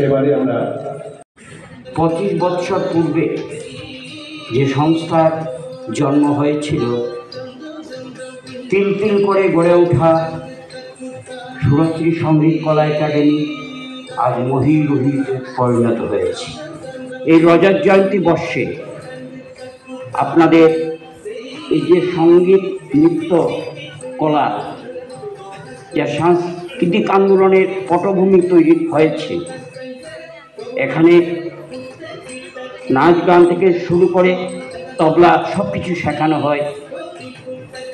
সেবারে আমরা 25 বছর পূর্বে যে সংস্থার জন্ম হয়েছিল, তিল তিল করে গড়ে ওঠা সুরশ্রী সঙ্গীত কলা একাডেমি আজ মহিরুহিতে পরিণত হয়েছে। এই রজত জয়ন্তী বর্ষে আপনাদের এই যে সঙ্গীত নৃত্য কলা যা সাংস্কৃতিক আন্দোলনের পটভূমি তৈরি হয়েছে, এখানে নাচ গান থেকে শুরু করে তবলা সব কিছু শেখানো হয়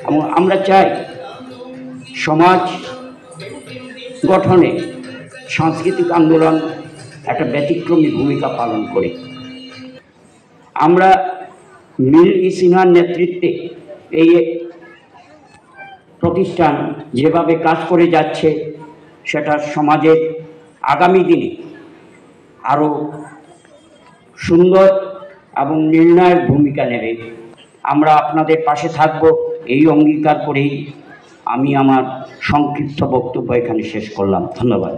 এবং আমরা চাই সমাজ গঠনে সাংস্কৃতিক আন্দোলন একটা ব্যতিক্রমী ভূমিকা পালন করে। আমরা মিল সিনহার নেতৃত্বে এই প্রতিষ্ঠান যেভাবে কাজ করে যাচ্ছে, সেটা সমাজের আগামী দিনে আরও সুন্দর এবং নির্ণায়ক ভূমিকা নেবে। আমরা আপনাদের পাশে থাকব এই অঙ্গীকার করেই আমি আমার সংক্ষিপ্ত বক্তব্য এখানে শেষ করলাম। ধন্যবাদ।